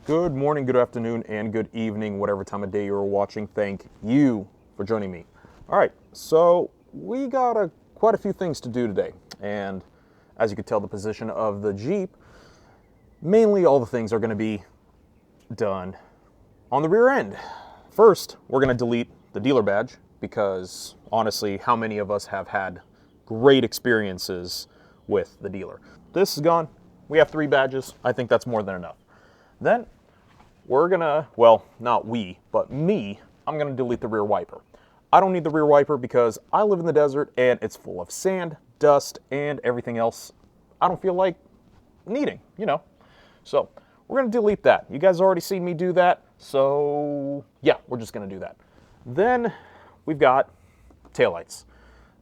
Good morning, good afternoon, and good evening, whatever time of day you're watching. Thank you for joining me. All right, so we got quite a few things to do today. And as you can tell, the position of the Jeep, mainly all the things are going to be done on the rear end. First, we're going to delete the dealer badge because honestly, how many of us have had great experiences with the dealer? This is gone. We have 3 badges. I think that's more than enough. Then we're gonna, well, not we, but me, I'm gonna delete the rear wiper. I don't need the rear wiper because I live in the desert and it's full of sand, dust, and everything else I don't feel like needing, you know. So we're gonna delete that. You guys already seen me do that, so yeah, we're just gonna do that. Then we've got taillights.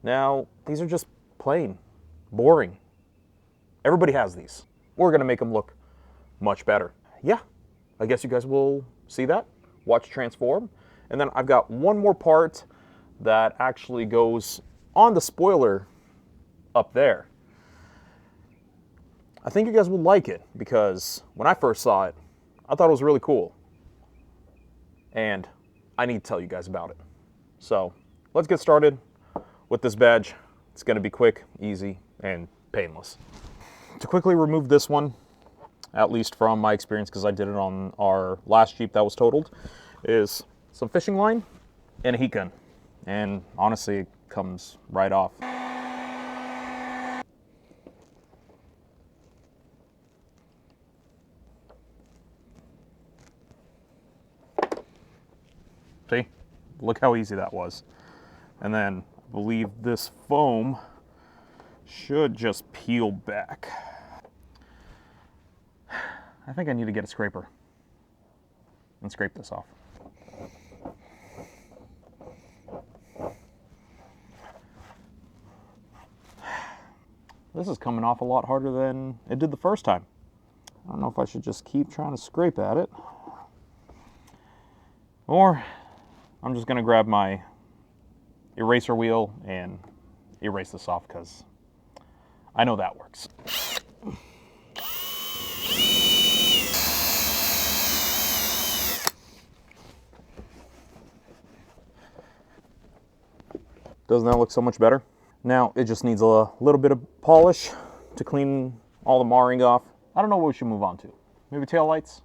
Now, these are just plain, boring. Everybody has these. We're gonna make them look much better. Yeah, I guess you guys will see that, watch transform. And then I've got one more part that actually goes on the spoiler up there. I think you guys will like it because when I first saw it, I thought it was really cool. And I need to tell you guys about it. So let's get started with this badge. It's gonna be quick, easy, and painless. To quickly remove this one, at least from my experience, because I did it on our last Jeep that was totaled, is some fishing line and a heat gun. And honestly, it comes right off. See? Look how easy that was. And then I believe this foam should just peel back. I think I need to get a scraper and scrape this off. This is coming off a lot harder than it did the first time. I don't know if I should just keep trying to scrape at it, or I'm just gonna grab my eraser wheel and erase this off because I know that works. Doesn't that look so much better? Now it just needs a little bit of polish to clean all the marring off. I don't know what we should move on to. Maybe taillights?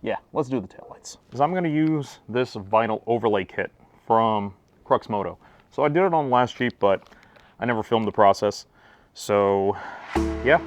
Yeah, let's do the taillights. Because I'm gonna use this vinyl overlay kit from Crux Moto. So I did it on the last Jeep, but I never filmed the process. So yeah.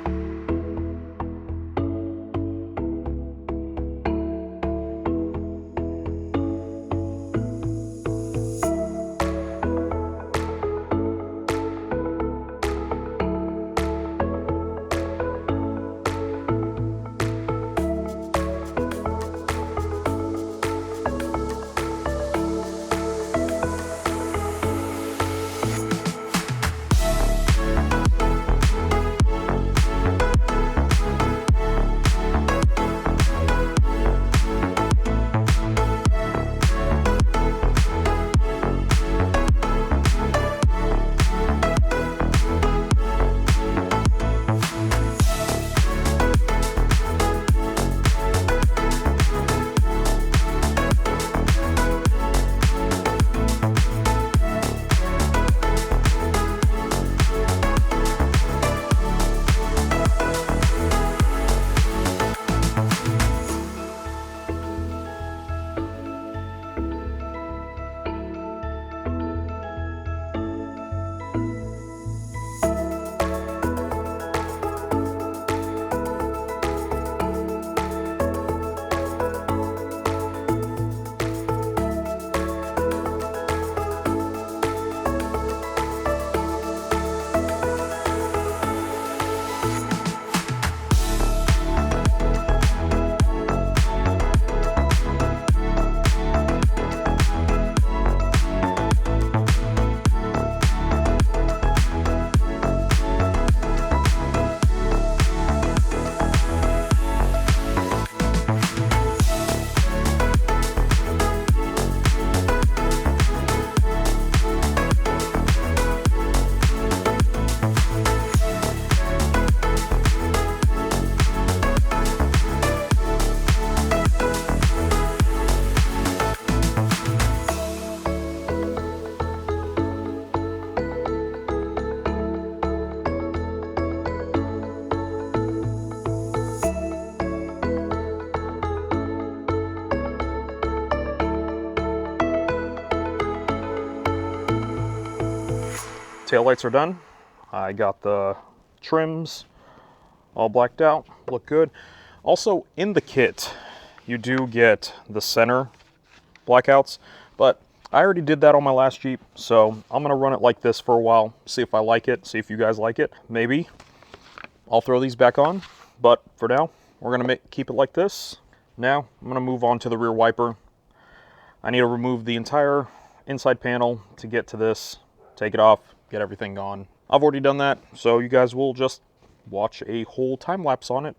taillights are done. I got the trims all blacked out, look good. Also in the kit, you do get the center blackouts, but I already did that on my last Jeep, so I'm gonna run it like this for a while, see if I like it, see if you guys like it. Maybe I'll throw these back on, but for now, we're gonna keep it like this. Now, I'm gonna move on to the rear wiper. I need to remove the entire inside panel to get to this, take it off, get everything gone. I've already done that, so you guys will just watch a whole time lapse on it.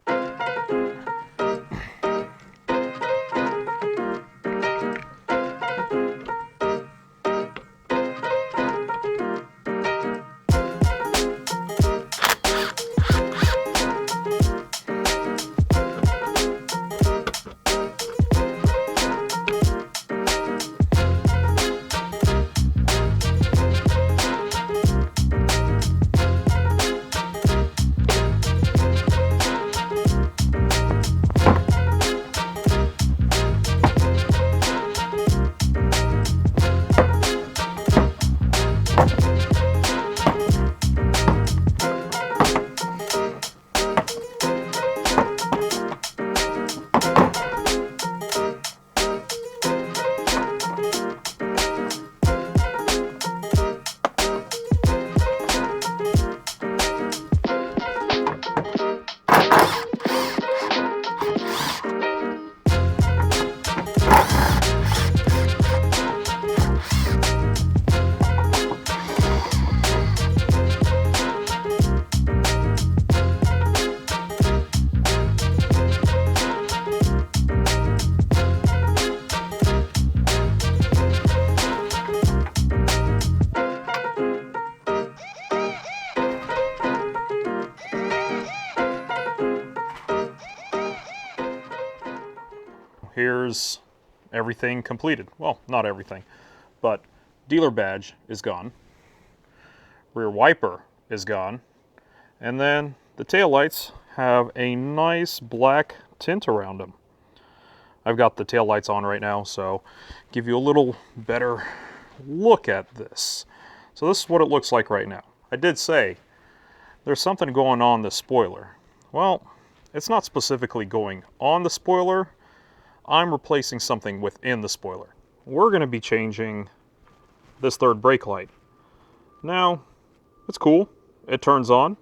Here's everything completed. Well, not everything, but dealer badge is gone. Rear wiper is gone. And then the taillights have a nice black tint around them. I've got the taillights on right now, so give you a little better look at this. So this is what it looks like right now. I did say there's something going on this spoiler. Well, it's not specifically going on the spoiler. I'm replacing something within the spoiler. We're going to be changing this third brake light. Now, it's cool. It turns on.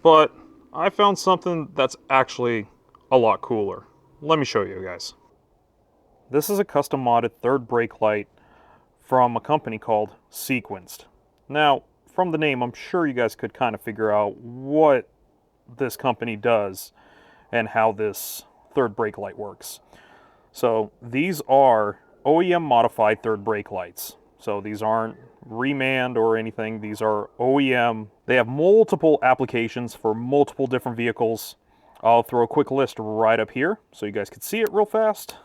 But I found something that's actually a lot cooler. Let me show you guys. This is a custom modded third brake light from a company called Sequenced. Now, from the name, I'm sure you guys could kind of figure out what this company does and how this third brake light works. So these are OEM modified third brake lights. So these aren't remanned or anything. These are OEM. They have multiple applications for multiple different vehicles. I'll throw a quick list right up here so you guys can see it real fast.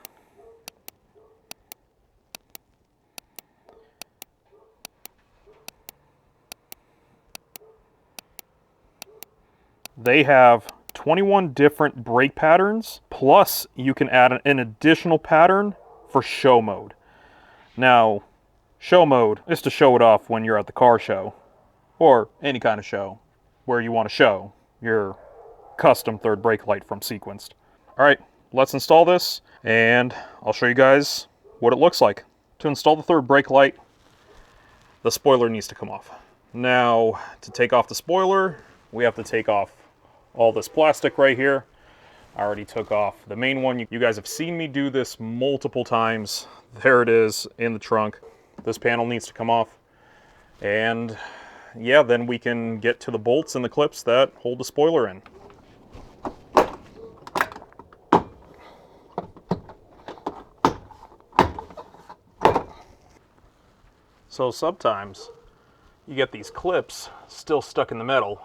They have 21 different brake patterns, plus you can add an additional pattern for show mode. Now, show mode is to show it off when you're at the car show, or any kind of show where you want to show your custom third brake light from Sequenced. All right, let's install this, and I'll show you guys what it looks like. To install the third brake light, the spoiler needs to come off. Now, to take off the spoiler, we have to take off all this plastic right here. I already took off the main one. You guys have seen me do this multiple times. There it is in the trunk. This panel needs to come off. And yeah, then we can get to the bolts and the clips that hold the spoiler in. So sometimes you get these clips still stuck in the metal.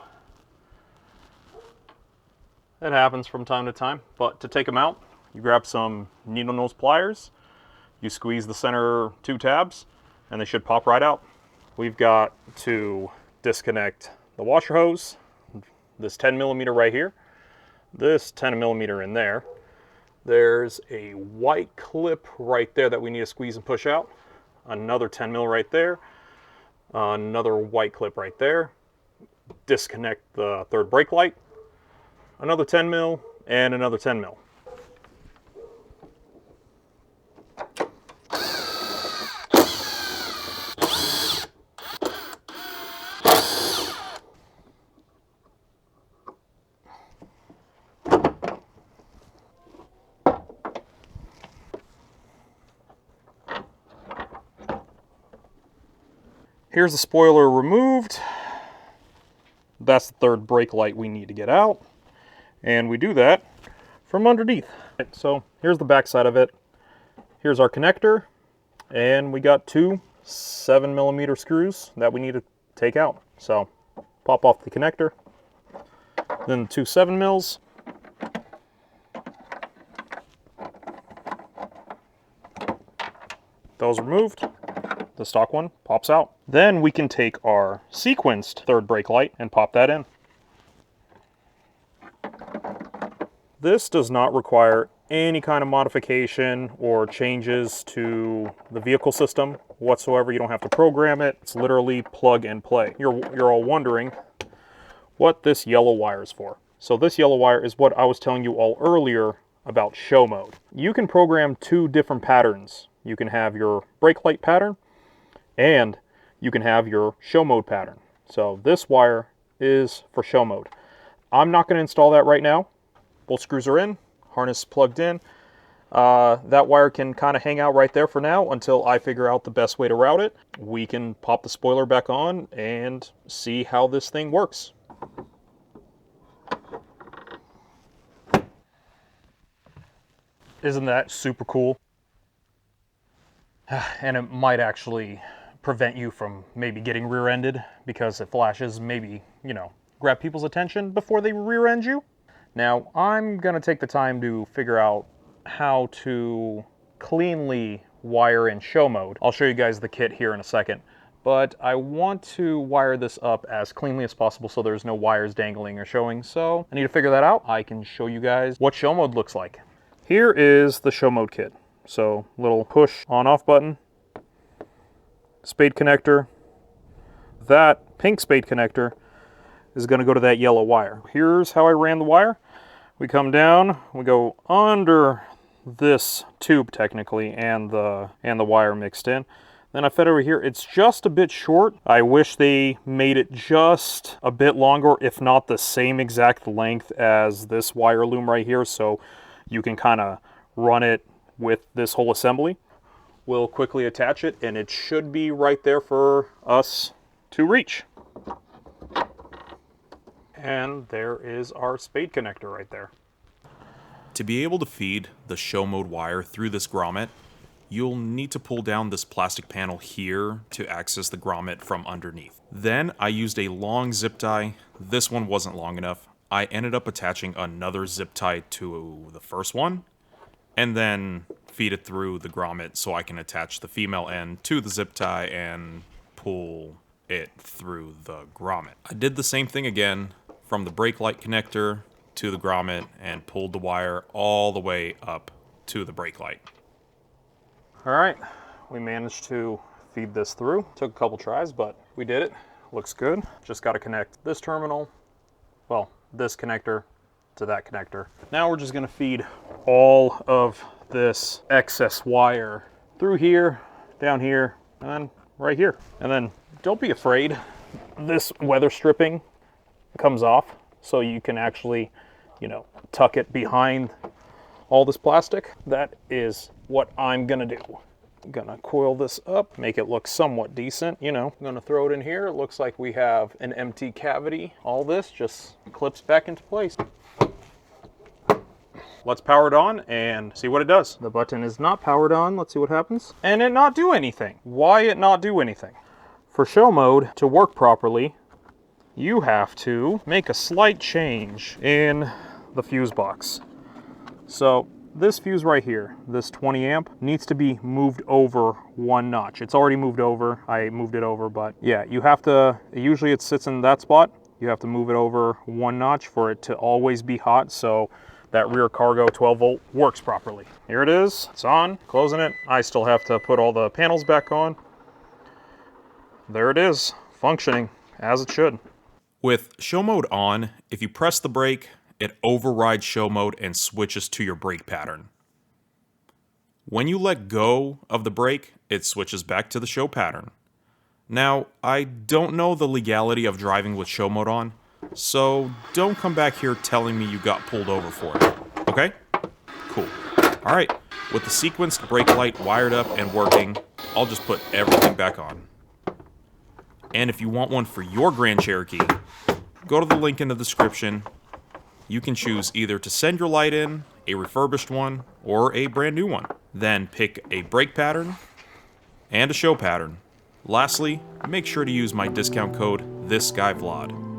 It happens from time to time, but to take them out, you grab some needle nose pliers, you squeeze the center two tabs, and they should pop right out. We've got to disconnect the washer hose, this 10mm right here, this 10mm in there. There's a white clip right there that we need to squeeze and push out, another 10mm right there, Another white clip right there. Disconnect the third brake light. Another 10 mil and another 10 mil. Here's the spoiler removed. That's the third brake light we need to get out. And we do that from underneath. So here's the back side of it. Here's our connector. And we got two 7mm screws that we need to take out. So pop off the connector. Then two 7mm. Those removed. The stock one pops out. Then we can take our sequenced third brake light and pop that in. This does not require any kind of modification or changes to the vehicle system whatsoever. You don't have to program it. It's literally plug and play. You're all wondering what this yellow wire is for. So this yellow wire is what I was telling you all earlier about show mode. You can program two different patterns. You can have your brake light pattern and you can have your show mode pattern. So this wire is for show mode. I'm not going to install that right now. Both screws are in, harness plugged in. That wire can kind of hang out right there for now until I figure out the best way to route it. We can pop the spoiler back on and see how this thing works. Isn't that super cool? And it might actually prevent you from maybe getting rear-ended because it flashes, maybe, you know, grab people's attention before they rear-end you. Now, I'm going to take the time to figure out how to cleanly wire in show mode. I'll show you guys the kit here in a second, but I want to wire this up as cleanly as possible so there's no wires dangling or showing, so I need to figure that out. I can show you guys what show mode looks like. Here is the show mode kit. So, little push on-off button, spade connector. That pink spade connector is going to go to that yellow wire. Here's how I ran the wire. We come down, we go under this tube technically, and the wire mixed in. Then I fed over here. It's just a bit short. I wish they made it just a bit longer, if not the same exact length as this wire loom right here, so you can kind of run it with this whole assembly. We'll quickly attach it, and it should be right there for us to reach. And there is our spade connector right there. To be able to feed the show mode wire through this grommet, you'll need to pull down this plastic panel here to access the grommet from underneath. Then I used a long zip tie. This one wasn't long enough. I ended up attaching another zip tie to the first one, and then feed it through the grommet so I can attach the female end to the zip tie and pull it through the grommet. I did the same thing again from the brake light connector to the grommet and pulled the wire all the way up to the brake light. All right, we managed to feed this through. Took a couple tries, but we did it. Looks good. Just got to connect this terminal, well, this connector to that connector. Now we're just going to feed all of this excess wire through here, down here, and right here. And then don't be afraid. This weather stripping comes off, so you can actually, you know, tuck it behind all this plastic. That is what I'm gonna do. I'm gonna coil this up, make it look somewhat decent, you know. I'm gonna throw it in here. It looks like we have an empty cavity. All this just clips back into place. Let's power it on and see what it does. The button is not powered on. Let's see what happens. And it not do anything. Why it not do anything? For show mode to work properly, you have to make a slight change in the fuse box. So this fuse right here, this 20 amp, needs to be moved over one notch. It's already moved over. I moved it over, but yeah, you have to, usually it sits in that spot. You have to move it over one notch for it to always be hot, so that rear cargo 12 volt works properly. Here it is, it's on, closing it. I still have to put all the panels back on. there it is, functioning as it should. With show mode on, if you press the brake, it overrides show mode and switches to your brake pattern. When you let go of the brake, it switches back to the show pattern. Now, I don't know the legality of driving with show mode on, so don't come back here telling me you got pulled over for it, okay? Cool. Alright, with the sequenced brake light wired up and working, I'll just put everything back on. And if you want one for your Grand Cherokee, go to the link in the description. You can choose either to send your light in, a refurbished one, or a brand new one. Then pick a brake pattern and a show pattern. Lastly, make sure to use my discount code ThisGuyVlad.